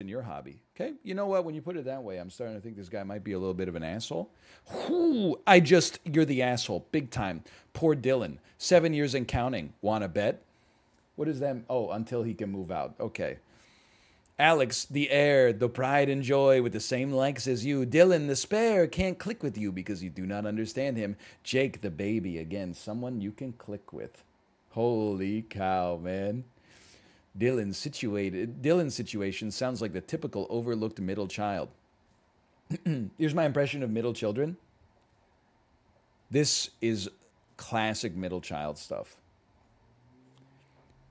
in your hobby. Okay? You know what? When you put it that way, I'm starting to think this guy might be a little bit of an asshole. Whew, you're the asshole. Big time. Poor Dylan. 7 years and counting. Want to bet? What is that? Oh, until he can move out. Okay. Alex, the heir, the pride and joy with the same likes as you. Dylan, the spare, can't click with you because you do not understand him. Jake, the baby, again, someone you can click with. Holy cow, man. Dylan's situation sounds like the typical overlooked middle child. Here's my impression of middle children. This is classic middle child stuff.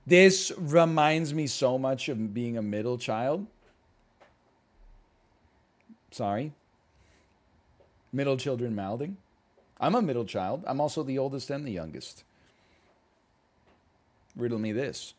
This reminds me so much of being a middle child. Sorry. Middle children mouthing. I'm a middle child. I'm also the oldest and the youngest. Riddle me this.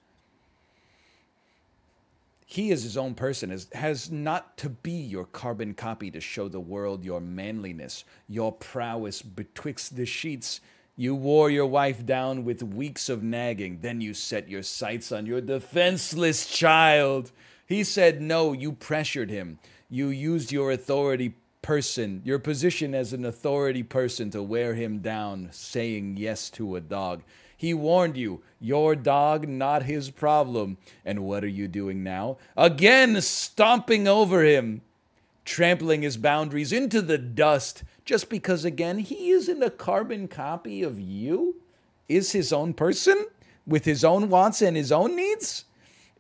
He is his own person, has not to be your carbon copy to show the world your manliness, your prowess betwixt the sheets. You wore your wife down with weeks of nagging. Then you set your sights on your defenseless child. He said no, you pressured him. You used your your position as an authority person to wear him down, saying yes to a dog. He warned you, your dog, not his problem. And what are you doing now? Again, stomping over him, trampling his boundaries into the dust, just because, again, he isn't a carbon copy of you, is his own person, with his own wants and his own needs?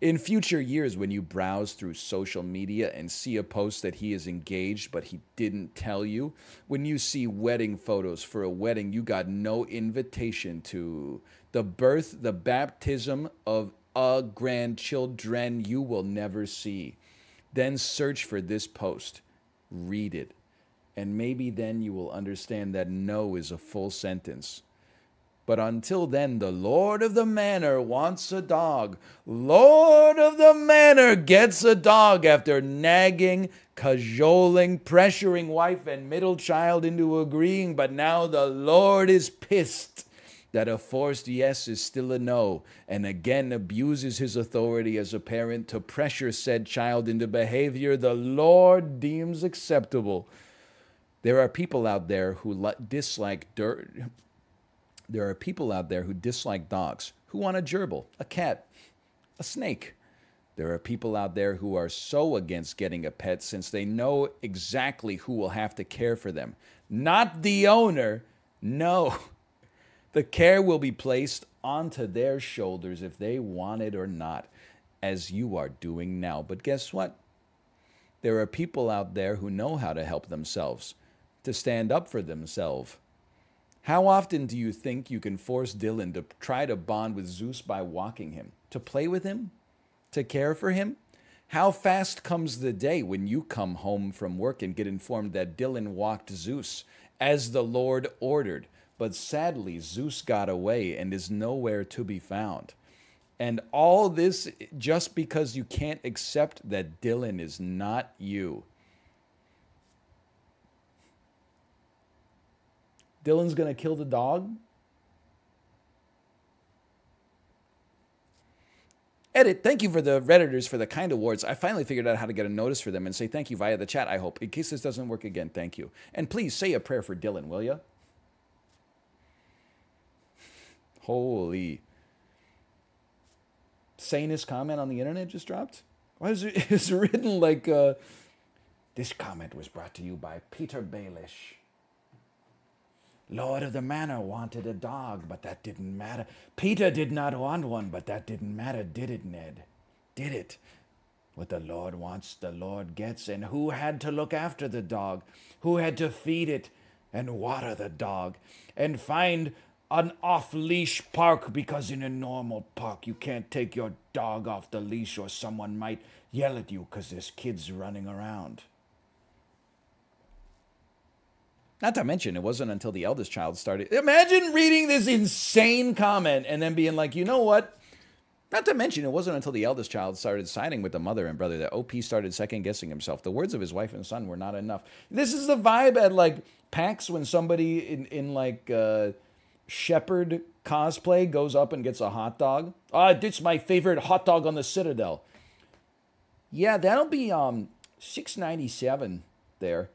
In future years, when you browse through social media and see a post that he is engaged but he didn't tell you, when you see wedding photos for a wedding you got no invitation to, the birth, the baptism of a grandchildren you will never see, then search for this post, read it, and maybe then you will understand that no is a full sentence. But until then, the Lord of the Manor wants a dog. Lord of the Manor gets a dog after nagging, cajoling, pressuring wife and middle child into agreeing. But now the Lord is pissed that a forced yes is still a no, and again abuses his authority as a parent to pressure said child into behavior the Lord deems acceptable. There are people out there who dislike dirt. There are people out there who dislike dogs, who want a gerbil, a cat, a snake. There are people out there who are so against getting a pet since they know exactly who will have to care for them. Not the owner. No. The care will be placed onto their shoulders if they want it or not, as you are doing now. But guess what? There are people out there who know how to help themselves, to stand up for themselves. How often do you think you can force Dylan to try to bond with Zeus by walking him? To play with him? To care for him? How fast comes the day when you come home from work and get informed that Dylan walked Zeus as the Lord ordered, but sadly Zeus got away and is nowhere to be found? And all this just because you can't accept that Dylan is not you. Dylan's going to kill the dog? Edit, thank you for the Redditors for the kind awards. I finally figured out how to get a notice for them and say thank you via the chat, I hope. In case this doesn't work again, thank you. And please say a prayer for Dylan, will ya? Holy. Sanest comment on the internet just dropped? Why is it it's written like, this comment was brought to you by Peter Baelish. Lord of the Manor wanted a dog, but that didn't matter. Peter did not want one, but that didn't matter, did it, Ned? Did it? What the Lord wants, the Lord gets. And who had to look after the dog? Who had to feed it and water the dog? And find an off-leash park, because in a normal park you can't take your dog off the leash or someone might yell at you because there's kids running around. Not to mention, it wasn't until the eldest child started. Imagine reading this insane comment and then being like, you know what? Not to mention, it wasn't until the eldest child started siding with the mother and brother that OP started second-guessing himself. The words of his wife and son were not enough. This is the vibe at, like, PAX when somebody in like, Shepherd cosplay goes up and gets a hot dog. Ah, it's my favorite hot dog on the Citadel. Yeah, that'll be 697 there.